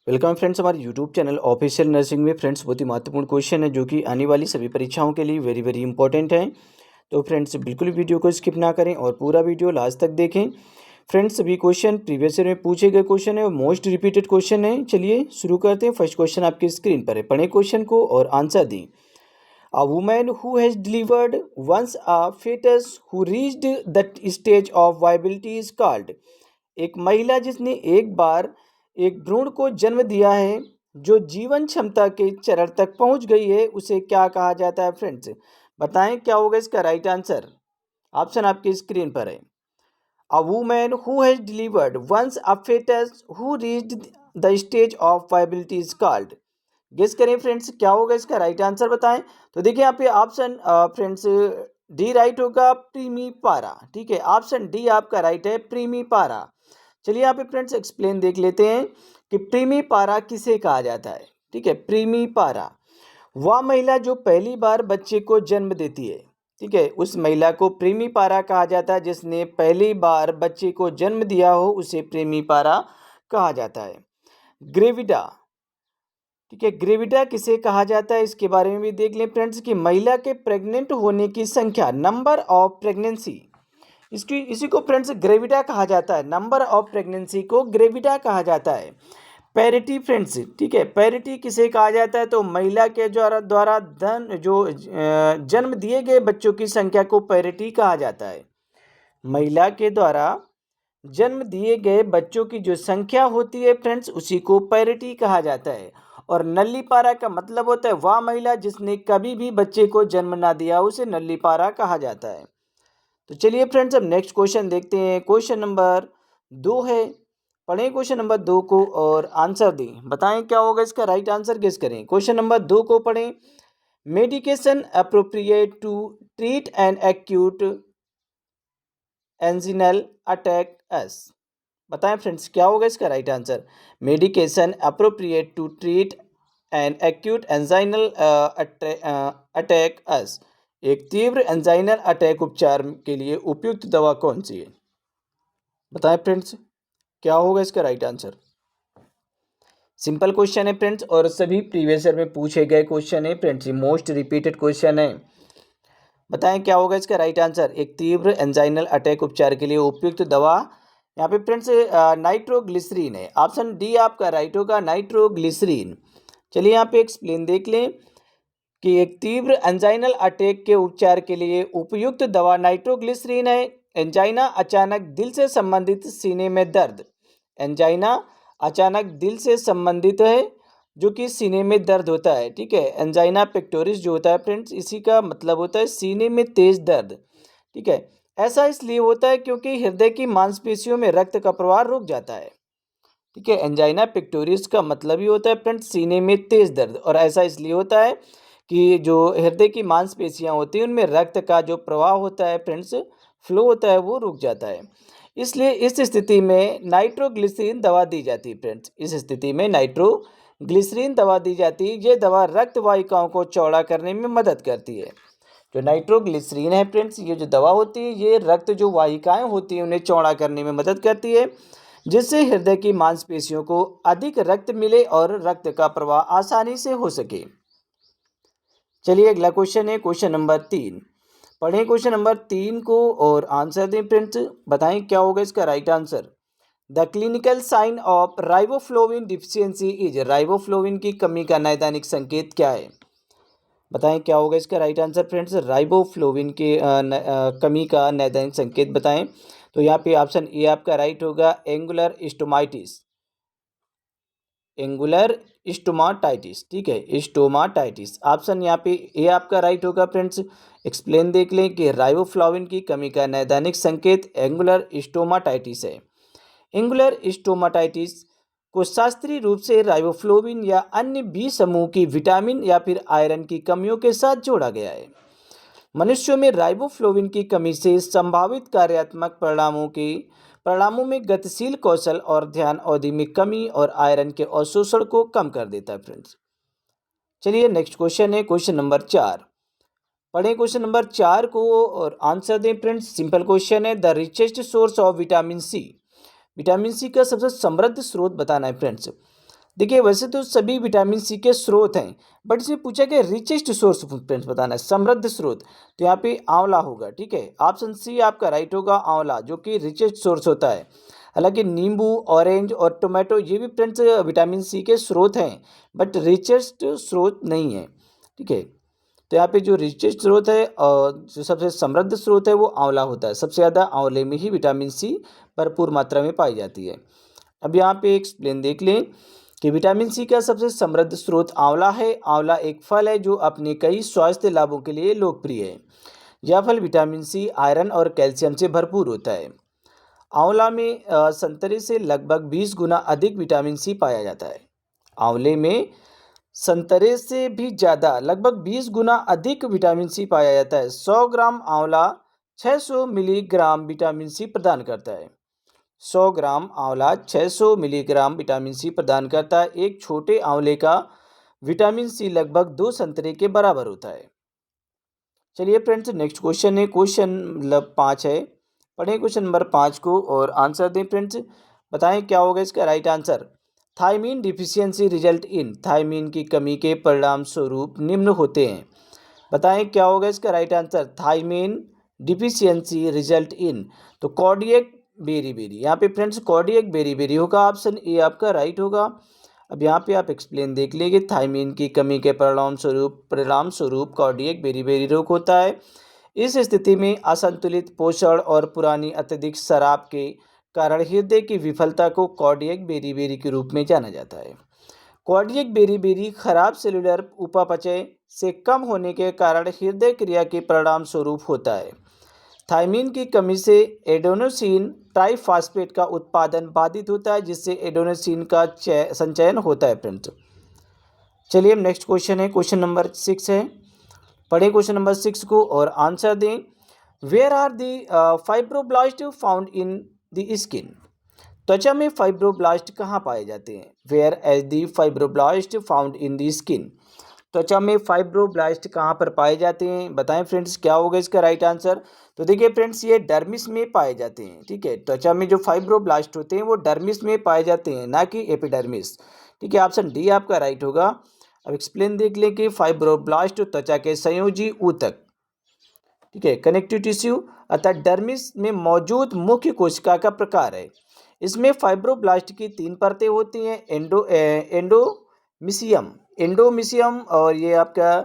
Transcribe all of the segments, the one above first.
Welcome friends, हमारे YouTube channel official nursing में friends बहुत ही महत्वपूर्ण क्वेश्चन है जो कि आने वाली सभी परीक्षाओं के लिए वेरी वेरी इंपॉर्टेंट है। तो फ्रेंड्स बिल्कुल वीडियो को स्किप ना करें और पूरा वीडियो लास्ट तक देखें। फ्रेंड्स सभी क्वेश्चन प्रीवियस ईयर में पूछे गए क्वेश्चन है और मोस्ट रिपीटेड क्वेश्चन है। चलिए शुरू करते हैं। फर्स्ट क्वेश्चन आपकी स्क्रीन पर है, पढ़ें क्वेश्चन को और आंसर दें। A woman who has delivered once a fetus who reached the stage of viability is called. एक महिला जिसने एक बार एक भ्रूण को जन्म दिया है जो जीवन क्षमता के चरण तक पहुंच गई है, उसे क्या कहा जाता है। फ्रेंड्स बताएं क्या होगा इसका राइट आंसर। ऑप्शन आपकी स्क्रीन पर है। A woman who has delivered once a fetus who reached the stage of viability is called. Guess करें फ्रेंड्स क्या होगा इसका राइट आंसर बताएं। तो देखिए यहाँ पे ऑप्शन फ्रेंड्स डी राइट होगा, प्रीमी पारा। ठीक है, ऑप्शन डी आपका राइट है, प्रीमी पारा। चलिए यहाँ पे फ्रेंड्स एक्सप्लेन देख लेते हैं कि प्रीमी पारा किसे कहा जाता है। ठीक है, प्रीमी पारा वह महिला जो पहली बार बच्चे को जन्म देती है। ठीक है, उस महिला को प्रीमी पारा कहा जाता है जिसने पहली बार बच्चे को जन्म दिया हो, उसे प्रीमी पारा कहा जाता है। ग्रेविडा, ठीक है, ग्रेविडा किसे कहा जाता है इसके बारे में भी देख लें फ्रेंड्स कि महिला के प्रेग्नेंट होने की संख्या, नंबर ऑफ प्रेगनेंसी, इसकी इसी को फ्रेंड्स ग्रेविडा कहा जाता है। नंबर ऑफ प्रेगनेंसी को ग्रेविडा कहा जाता है। पैरिटी फ्रेंड्स, ठीक है, पैरिटी किसे कहा जाता है तो महिला के द्वारा जन्म दिए गए बच्चों की संख्या को पैरिटी कहा जाता है। महिला के द्वारा जन्म दिए गए बच्चों की जो संख्या होती है फ्रेंड्स, उसी को पैरिटी कहा जाता है। और नल्लीपारा का मतलब होता है वह महिला जिसने कभी भी बच्चे को जन्म ना दिया, उसे नल्लीपारा कहा जाता है। तो चलिए फ्रेंड्स अब नेक्स्ट क्वेश्चन देखते हैं। क्वेश्चन नंबर 2 है, पढ़ें क्वेश्चन नंबर 2 को और आंसर दें। बताएं क्या होगा इसका राइट आंसर, गेस करें। क्वेश्चन नंबर 2 को पढ़ें। Medication appropriate to treat an acute anginal attack is. बताएं फ्रेंड्स क्या होगा इसका right answer. Medication appropriate to treat an acute anginal attack is. एक तीव्र एंजाइनल अटैक उपचार के लिए उपयुक्त दवा कौन सी है। बताएं फ्रेंड्स क्या होगा इसका राइट आंसर। सिंपल क्वेश्चन है फ्रेंड्स और सभी प्रीवियस ईयर में पूछे गए क्वेश्चन है फ्रेंड्स, मोस्ट रिपीटेड क्वेश्चन है। बताएं क्या होगा इसका राइट आंसर। एक तीव्र एंजाइनल अटैक उपचार के लिए उपयुक्त दवा यहाँ पे फ्रेंड्स नाइट्रोग्लिसरीन है। ऑप्शन डी आपका राइट होगा, नाइट्रोग्लिसरीन। चलिए यहाँ पे एक्सप्लेन देख लें कि एक तीव्र एंजाइनल अटैक के उपचार के लिए उपयुक्त दवा नाइट्रोग्लिसरीन है। एंजाइना अचानक दिल से संबंधित सीने में दर्द, एंजाइना अचानक दिल से संबंधित है जो कि सीने में दर्द होता है। ठीक है, एंजाइना पेक्टोरिस जो होता है फ्रेंड्स, इसी का मतलब होता है सीने में तेज दर्द। ठीक है, ऐसा इसलिए होता है क्योंकि हृदय की मांसपेशियों में रक्त का प्रवाह रुक जाता है। ठीक है, एंजाइना पेक्टोरिस का मतलब ही होता है फ्रेंड्स सीने में तेज दर्द, और ऐसा इसलिए होता है कि जो हृदय की मांसपेशियां होती हैं उनमें रक्त का जो प्रवाह होता है फ्रेंड्स, फ्लो होता है, वो रुक जाता है। इसलिए इस स्थिति में नाइट्रोग्लिसरीन दवा दी जाती है फ्रेंड्स। इस स्थिति में नाइट्रोग्लिसरीन दवा दी जाती है। ये दवा रक्त वाहिकाओं को चौड़ा करने में मदद करती है। जो नाइट्रोग्लिसरीन है फ्रेंड्स, ये जो दवा होती है ये रक्त जो वाहिकाएं होती हैं उन्हें चौड़ा करने में मदद करती है, जिससे हृदय की मांसपेशियों को अधिक रक्त मिले और रक्त का प्रवाह आसानी से हो सके। चलिए अगला क्वेश्चन है क्वेश्चन नंबर 3। पढ़ें क्वेश्चन नंबर 3 को और आंसर दें फ्रेंड्स। बताएं क्या होगा इसका right answer. The clinical sign of riboflavin deficiency is. Riboflavin की कमी का नैदानिक संकेत क्या है। बताएं क्या होगा इसका राइट आंसर फ्रेंड्स। राइबोफ्लोविन के कमी का नैदानिक संकेत बताएं। तो यहाँ पे ऑप्शन ए आपका राइट होगा, एंगुलर स्टोमाइटिस। एंगुलर स्टोमाटाइटिस, ठीक है, स्टोमाटाइटिस। ऑप्शन यहाँ पे ए आपका राइट होगा फ्रेंड्स। एक्सप्लेन देख लें कि राइबोफ्लाविन की कमी का नैदानिक संकेत एंगुलर स्टोमाटाइटिस है। एंगुलर स्टोमाटाइटिस को शास्त्रीय रूप से राइबोफ्लोविन या अन्य बी समूह की विटामिन या फिर आयरन की कमियों के साथ जोड़ा गया है। मनुष्यों में राइबोफ्लोविन की कमी से संभावित कार्यात्मक परिणामों में गतिशील कौशल और ध्यान अवधि में कमी और आयरन के अवशोषण को कम कर देता है फ्रेंड्स। चलिए नेक्स्ट क्वेश्चन है क्वेश्चन नंबर 4। पढ़ें क्वेश्चन नंबर 4 को और आंसर दें फ्रेंड्स। सिंपल क्वेश्चन है, the richest source of vitamin C. Vitamin C का सबसे समृद्ध स्रोत बताना है फ्रेंड्स। देखिए वैसे तो सभी विटामिन सी के स्रोत हैं, बट इसमें पूछा गया रिचेस्ट सोर्स फ्रेंड्स बताना है, समृद्ध स्रोत। तो यहाँ पे आंवला होगा, ठीक है, ऑप्शन सी आपका राइट होगा, आंवला जो कि रिचेस्ट सोर्स होता है। हालांकि नींबू, ऑरेंज और टोमेटो ये भी फ्रेंड्स विटामिन सी के स्रोत हैं, बट रिचेस्ट स्रोत नहीं है, ठीक है। तो यहाँ पे जो रिचेस्ट स्रोत है और जो सबसे समृद्ध स्रोत है वो आंवला होता है। सबसे ज़्यादा आंवले में ही विटामिन सी भरपूर मात्रा में पाई जाती है। अब यहाँ पे एक्सप्लेन देख लें कि विटामिन सी का सबसे समृद्ध स्रोत आंवला है। आंवला एक फल है जो अपने कई स्वास्थ्य लाभों के लिए लोकप्रिय है। यह फल विटामिन सी, आयरन और कैल्शियम से भरपूर होता है। आंवला में संतरे से लगभग 20 गुना अधिक विटामिन सी पाया जाता है। आंवले में संतरे से भी ज़्यादा लगभग 20 गुना अधिक विटामिन सी पाया जाता है। 100 ग्राम आंवला 600 मिलीग्राम विटामिन सी प्रदान करता है। 100 ग्राम आंवला 600 मिलीग्राम विटामिन सी प्रदान करता है। एक छोटे आंवले का विटामिन सी लगभग 2 संतरे के बराबर होता है। चलिए फ्रेंड्स नेक्स्ट क्वेश्चन है, क्वेश्चन मतलब 5 है। पढ़ें क्वेश्चन नंबर 5 को और आंसर दें फ्रेंड्स। बताएं क्या होगा इसका right answer. Thiamine deficiency result in, thiamine की कमी के परिणाम स्वरूप निम्न होते हैं। बताएं क्या होगा इसका right answer. Thiamine deficiency result in, तो कार्डियक बेरीबेरी, यहाँ पे फ्रेंड्स कार्डियक बेरीबेरी होगा, ऑप्शन ए आपका राइट होगा। अब यहाँ पे आप एक्सप्लेन देख लीजिए, थायमीन की कमी के परिणाम स्वरूप कार्डियक बेरीबेरी रोग होता है। इस स्थिति में असंतुलित पोषण और पुरानी अत्यधिक शराब के कारण हृदय की विफलता को कार्डियक बेरीबेरी के रूप में जाना जाता है। कार्डियक बेरीबेरी खराब सेलुलर उपापचय से कम होने के कारण हृदय क्रिया के परिणाम स्वरूप होता है। थायमीन की कमी से एडेनोसिन ट्राइफॉस्फेट का उत्पादन बाधित होता है, जिससे एडेनोसिन का संचयन होता है फ्रेंड्स। चलिए अब नेक्स्ट क्वेश्चन है, क्वेश्चन नंबर 6 है। पढ़ें क्वेश्चन नंबर 6 को और आंसर दें। Where are the fibroblast found in the skin, त्वचा में फाइब्रोब्लास्ट कहाँ पाए जाते हैं। Where as the fibroblast found in the skin, त्वचा में फाइब्रोब्लास्ट कहाँ पर पाए जाते हैं। बताएं फ्रेंड्स क्या होगा इसका राइट आंसर। तो देखिए फ्रेंड्स ये डर्मिस में पाए जाते हैं, ठीक है। त्वचा में जो फाइब्रोब्लास्ट होते हैं वो डर्मिस में पाए जाते हैं, ना कि एपिडर्मिस, ठीक है। ऑप्शन डी आपका राइट होगा। अब एक्सप्लेन देख लें कि फाइब्रोब्लास्ट त्वचा के संयोजी ऊतक, ठीक है, कनेक्टिव टिश्यू अर्थात डर्मिस में मौजूद मुख्य कोशिका का प्रकार है। इसमें फाइब्रोब्लास्ट की 3 परतें होती हैं, एंडोमीसियम और ये आपका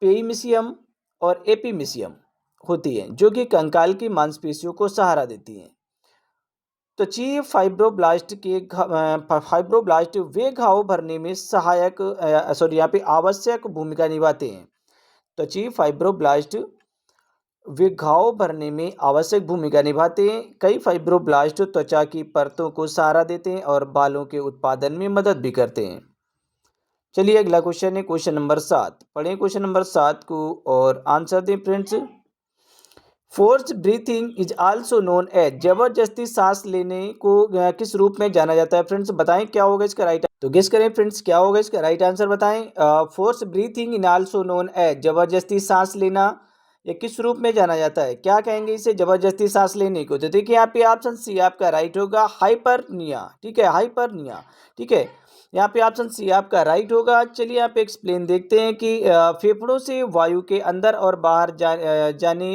पेइमीसियम और एपीमीसियम होती हैं, जो कि कंकाल की मांसपेशियों को सहारा देती हैं। त्वचीय फाइब्रोब्लास्ट वे घाव भरने में यहाँ पे आवश्यक भूमिका निभाते हैं। त्वचीय फाइब्रोब्लास्ट वे घाव भरने में आवश्यक भूमिका निभाते हैं। कई फाइब्रोब्लास्ट त्वचा की परतों को सहारा देते हैं और बालों के उत्पादन में मदद भी करते हैं। चलिए अगला क्वेश्चन है, क्वेश्चन नंबर 7। पढ़ें क्वेश्चन नंबर 7 को और आंसर दें friends. Force breathing is also known as, जबरदस्ती सांस लेने को किस रूप में जाना जाता है फ्रेंड्स। बताएं क्या होगा इसका राइट, तो गेस करें फ्रेंड्स क्या होगा इसका राइट आंसर। बताएं force breathing in also known as, जबरदस्ती सांस लेना ये किस रूप में जाना जाता है, क्या कहेंगे इसे जबरदस्ती सांस लेने को। तो देखिए यहाँ पे ऑप्शन सी आपका राइट होगा, हाइपरनिया, ठीक है, हाइपरनिया, ठीक है। यहाँ पे ऑप्शन सी आपका राइट होगा। चलिए यहाँ पे एक्सप्लेन देखते हैं कि फेफड़ों से वायु के अंदर और बाहर जाने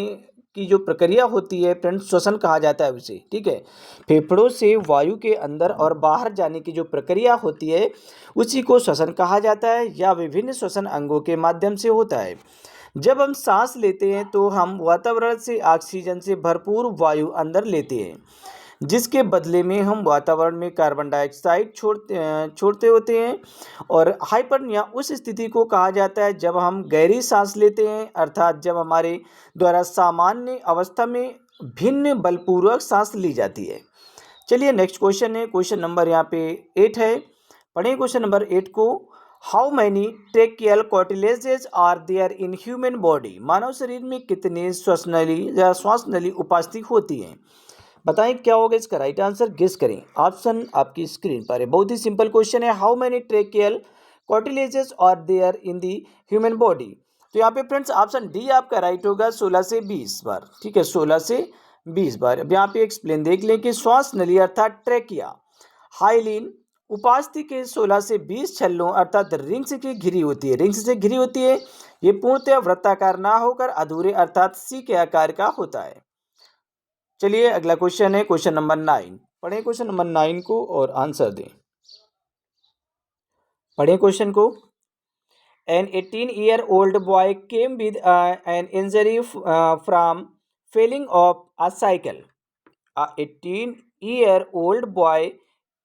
की जो प्रक्रिया होती है फ्रेंड्स, श्वसन कहा जाता है उसे, ठीक है। फेफड़ों से वायु के अंदर और बाहर जाने की जो प्रक्रिया होती है उसी को श्वसन कहा जाता है, या विभिन्न श्वसन अंगों के माध्यम से होता है। जब हम सांस लेते हैं तो हम वातावरण से ऑक्सीजन से भरपूर वायु अंदर लेते हैं, जिसके बदले में हम वातावरण में कार्बन डाइऑक्साइड छोड़ते होते हैं। और हाइपरनिया उस स्थिति को कहा जाता है जब हम गहरी सांस लेते हैं, अर्थात जब हमारे द्वारा सामान्य अवस्था में भिन्न बलपूर्वक सांस ली जाती है। चलिए नेक्स्ट क्वेश्चन है, क्वेश्चन नंबर यहाँ पे 8 है। पढ़ें क्वेश्चन नंबर 8 को। How many tracheal cartilages are there in human body, मानव शरीर में कितने श्वासनली या श्वास नली उपस्थित होती हैं। बताएं क्या होगा इसका राइट आंसर, गेस करें। ऑप्शन आपकी स्क्रीन पर है। बहुत ही सिंपल क्वेश्चन है, how many tracheal cartilages are there in the human body. तो यहाँ पे फ्रेंड्स ऑप्शन डी आपका राइट होगा, 16 से 20 बार, ठीक है, 16 से 20 बार। अब यहाँ पे एक्सप्लेन देख लें कि श्वास नली अर्थात ट्रेकिया हाइलिन उपास्थि के 16 से 20 छल्लों अर्थात रिंग्स की घिरी होती है, रिंग्स से घिरी होती है। ये पूर्णतः वृत्ताकार ना होकर अधूरे अर्थात सी के आकार का होता है। चलिए अगला क्वेश्चन है क्वेश्चन नंबर 9। पढ़ें क्वेश्चन नंबर 9 को और आंसर दें। पढ़ें क्वेश्चन को। An 18-year-old boy came with an injury from falling off a cycle. A 18-year-old boy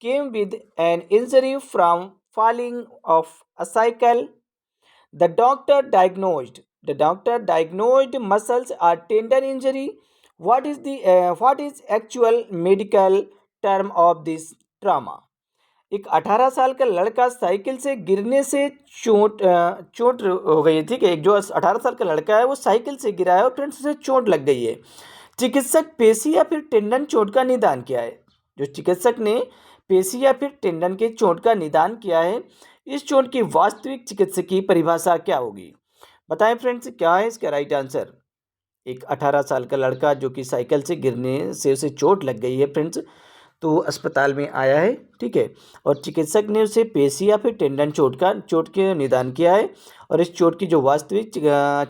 came with an injury from falling off a cycle. The doctor diagnosed muscles or tendon injury. What is actual medical term of this trauma? एक 18 साल का लड़का cycle से गिरने से चोट हो गई है। ठीक है, एक जो 18 साल का लड़का है वो साइकिल से गिरा है और फ्रेंड्स उसे चोट लग गई है। चिकित्सक पेशी या फिर टेंडन चोट का निदान किया है। जो चिकित्सक ने पेशी या फिर टेंडन के चोट का निदान किया है, इस चोट की वास्तविक चिकित्सकीय परिभाषा क्या होगी? बताएं फ्रेंड्स, क्या है इसका राइट आंसर? एक 18 साल का लड़का जो कि साइकिल से गिरने से उसे चोट लग गई है फ्रेंड्स, तो अस्पताल में आया है। ठीक है, और चिकित्सक ने उसे पेशी या फिर टेंडन चोट के निदान किया है। और इस चोट की जो वास्तविक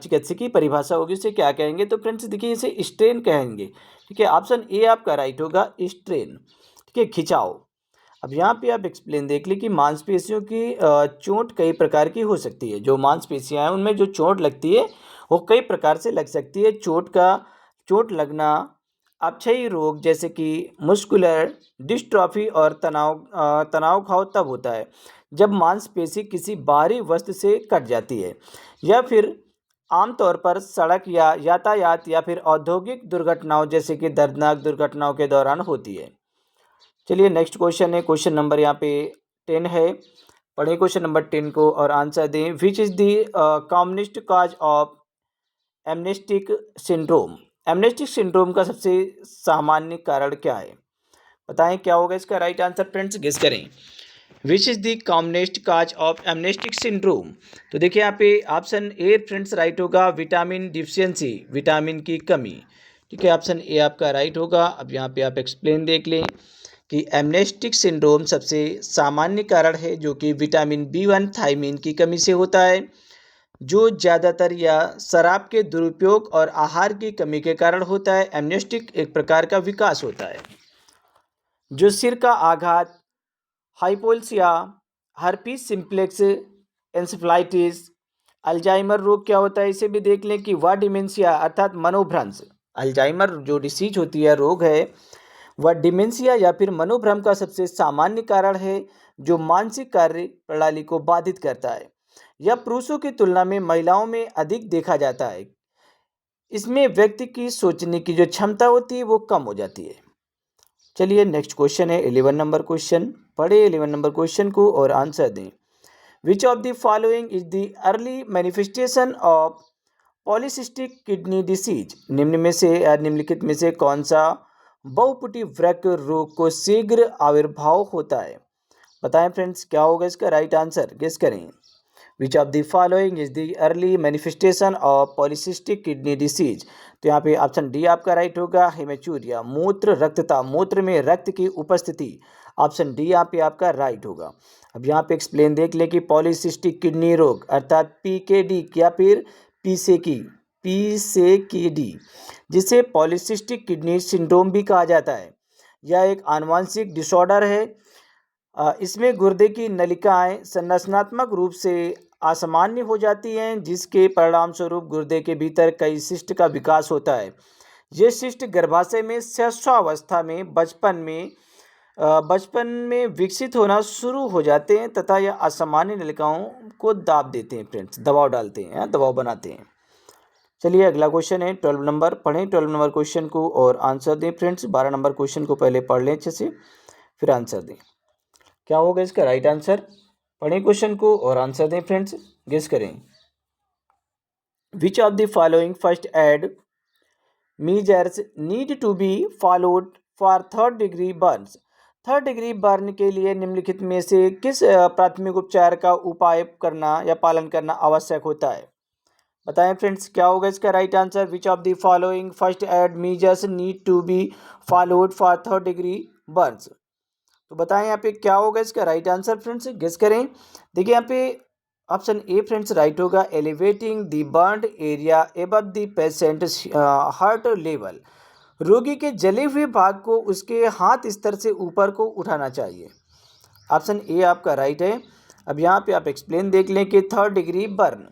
चिकित्सकीय परिभाषा होगी उसे क्या कहेंगे? तो फ्रेंड्स देखिए, इसे स्ट्रेन कहेंगे। ठीक है, ऑप्शन ए आपका राइट होगा, स्ट्रेन। ठीक है, खिंचाव। अब यहाँ पे आप एक्सप्लेन देख ली कि मांसपेशियों की चोट कई प्रकार की हो सकती है। जो मांसपेशियाँ हैं उनमें जो चोट लगती है वो कई प्रकार से लग सकती है। चोट लगना अपक्षयी रोग जैसे कि मुस्कुलर डिस्ट्रॉफी और तनाव घाव तब होता है जब मांसपेशी किसी बाहरी वस्तु से कट जाती है या फिर आमतौर पर सड़क या यातायात या फिर औद्योगिक दुर्घटनाओं जैसे कि दर्दनाक दुर्घटनाओं के दौरान होती है। चलिए नेक्स्ट क्वेश्चन है, क्वेश्चन नंबर यहाँ पे 10 है। पढ़ें क्वेश्चन नंबर 10 को और आंसर दें। Which is the commonest cause of amnestic syndrome? Amnestic syndrome का सबसे सामान्य कारण क्या है? बताएं क्या होगा इसका राइट आंसर फ्रेंड्स, गेस करें। Which is the commonest cause of amnestic syndrome? तो देखिए यहाँ पे ऑप्शन ए फ्रेंड्स राइट होगा, विटामिन डिफिशियंसी, विटामिन की कमी। ठीक है, ऑप्शन ए आपका राइट होगा। अब यहाँ पे आप एक्सप्लेन देख लें कि एमनेस्टिक सिंड्रोम सबसे सामान्य कारण है जो कि विटामिन B1 थायमिन की कमी से होता है, जो ज़्यादातर या शराब के दुरुपयोग और आहार की कमी के कारण होता है। एमनेस्टिक एक प्रकार का विकास होता है जो सिर का आघात, हाइपोल्सिया, हर्पीस सिम्प्लेक्स, एंसेफलाइटिस, अल्जाइमर रोग क्या होता है इसे भी देख लें कि वह डिमेंशिया अर्थात मनोभ्रंश, अल्जाइमर जो डिसीज होती है, रोग है, वह डिमेंशिया या फिर मनोभ्रम का सबसे सामान्य कारण है जो मानसिक कार्य प्रणाली को बाधित करता है। यह पुरुषों की तुलना में महिलाओं में अधिक देखा जाता है। इसमें व्यक्ति की सोचने की जो क्षमता होती है वो कम हो जाती है। चलिए नेक्स्ट क्वेश्चन है 11 नंबर क्वेश्चन। पढ़े 11 नंबर क्वेश्चन को और आंसर दें। विच of the following is the early manifestation of polycystic kidney disease? निम्नलिखित में से कौन सा बहुपुटी वृक्क रोग को शीघ्र आविर्भाव होता है? बताएं फ्रेंड्स क्या होगा इसका राइट आंसर, गेस करें। Which of the following is the early manifestation of polycystic kidney disease? तो यहाँ पे ऑप्शन डी आपका राइट होगा, हेमेचूरिया, मूत्र रक्तता, मूत्र में रक्त की उपस्थिति। ऑप्शन डी यहाँ पे आपका राइट होगा। अब यहाँ पे एक्सप्लेन देख ले कि पॉलीसिस्टिक किडनी रोग अर्थात PKD या फिर पी से की डी, जिसे पॉलीसिस्टिक किडनी सिंड्रोम भी कहा जाता है, यह एक आनुवंशिक डिसऑर्डर है। इसमें गुर्दे की नलिकाएं संरचनात्मक रूप से असामान्य हो जाती हैं, जिसके परिणाम स्वरूप गुर्दे के भीतर कई सिस्ट का विकास होता है। ये सिस्ट गर्भाशय में शिशुअवस्था में बचपन में विकसित होना शुरू हो जाते हैं तथा यह असामान्य नलिकाओं को दाब देते हैं फ्रेंड्स, दबाव डालते हैं, दबाव बनाते हैं। चलिए अगला क्वेश्चन है 12 नंबर। पढ़ें 12 नंबर क्वेश्चन को और आंसर दें फ्रेंड्स। 12 नंबर क्वेश्चन को पहले पढ़ लें अच्छे से, फिर आंसर दें। क्या होगा इसका राइट आंसर? पढ़ें क्वेश्चन को और आंसर दें फ्रेंड्स, गेस करें। Which of the following first aid measures need to be followed for third degree burns? Third degree burn के लिए निम्नलिखित में से किस प्राथमिक उपचार का उपाय करना या पालन करना आवश्यक होता है? बताएं फ्रेंड्स क्या होगा इसका right answer. Which of the following first aid measures need to be followed for third degree burns? तो बताएं यहाँ पे क्या होगा इसका राइट आंसर फ्रेंड्स, गेस करें। देखिए यहाँ पे ऑप्शन ए फ्रेंड्स राइट होगा, elevating the burned area above the patient heart level. रोगी के जले हुए भाग को उसके हाथ स्तर से ऊपर को उठाना चाहिए। ऑप्शन ए आपका राइट है। अब यहाँ पे आप एक्सप्लेन देख लें कि third degree burn,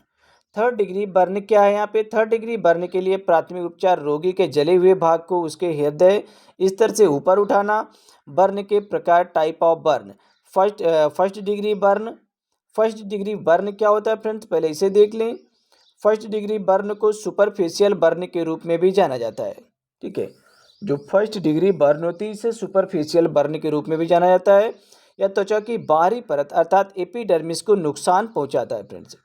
third degree burn क्या है। यहाँ पे थर्ड डिग्री बर्न के लिए प्राथमिक उपचार रोगी के जले हुए भाग को उसके हृदय स्तर से ऊपर उठाना। बर्न के प्रकार, type of burn, first degree burn. First degree burn क्या होता है फ्रेंड्स, पहले इसे देख लें। फर्स्ट डिग्री बर्न को सुपरफिशियल बर्न के रूप में भी जाना जाता है। ठीक है, जो फर्स्ट डिग्री बर्न होती है इसे सुपरफिशियल बर्न के रूप में भी जाना जाता है, या त्वचा की बाहरी परत अर्थात एपिडर्मिस को नुकसान पहुंचाता है फ्रेंड्स।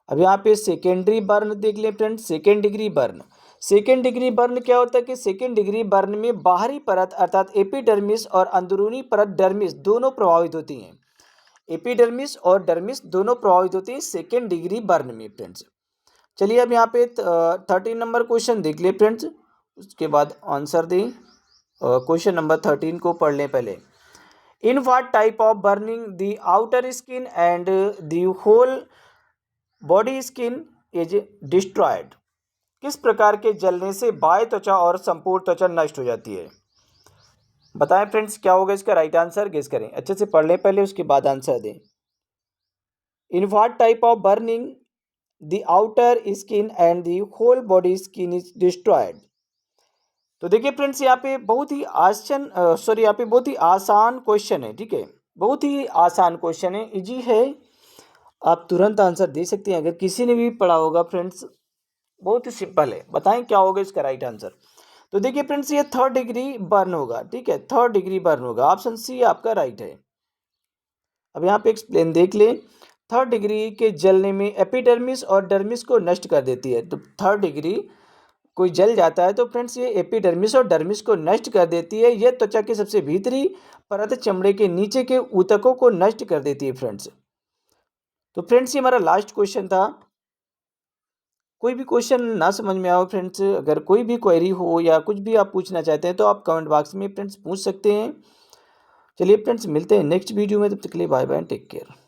अब यहाँ पे सेकेंडरी बर्न देख लें friends, second degree burn. Second degree burn क्या होता है कि सेकेंड डिग्री बर्न में बाहरी परत अर्थात एपिडर्मिस और अंदरूनी परत डर्मिस दोनों प्रभावित होती हैं। एपिडर्मिस और डर्मिस दोनों प्रभावित होती हैं सेकेंड डिग्री बर्न में फ्रेंड्स। चलिए अब यहाँ पे 13 नंबर क्वेश्चन देख ले फ्रेंड्स, उसके बाद आंसर दें। क्वेश्चन नंबर 13 को पढ़ लें पहले। In what type of burning the outer skin and the whole body skin is destroyed. किस प्रकार के जलने से बाह्य त्वचा और संपूर्ण त्वचा नष्ट हो जाती है। बताएं फ्रेंड्स क्या होगा इसका राइट आंसर, गेस करें। अच्छे से पढ़ लें पहले, उसके बाद आंसर दें। In what type of burning the outer skin and the whole body skin is destroyed. तो देखिए फ्रेंड्स यहाँ पे बहुत ही यहाँ पे बहुत ही आसान क्वेश्चन है। ठीक है, बहुत ही आसान क्वेश्चन है, इजी है, आप तुरंत आंसर दे सकते हैं अगर किसी ने भी पढ़ा होगा फ्रेंड्स। बहुत ही सिंपल है, बताएं क्या होगा इसका राइट आंसर। तो देखिए फ्रेंड्स ये थर्ड डिग्री बर्न होगा। ठीक है, थर्ड डिग्री बर्न होगा, ऑप्शन सी आपका राइट है। अब यहाँ पे एक्सप्लेन देख लें। थर्ड डिग्री के जलने में एपिडर्मिस और डर्मिस को नष्ट कर देती है। तो थर्ड डिग्री कोई जल जाता है तो फ्रेंड्स ये एपिडर्मिस और डर्मिस को नष्ट कर देती है। यह त्वचा के सबसे भीतरी परत चमड़े के नीचे के ऊतकों को नष्ट कर देती है फ्रेंड्स। तो फ्रेंड्स ये हमारा लास्ट क्वेश्चन था। कोई भी क्वेश्चन ना समझ में आओ फ्रेंड्स, अगर कोई भी क्वेरी हो या कुछ भी आप पूछना चाहते हैं तो आप कमेंट बॉक्स में फ्रेंड्स पूछ सकते हैं। चलिए फ्रेंड्स मिलते हैं नेक्स्ट वीडियो में, तब तक के लिए बाय बाय, टेक केयर।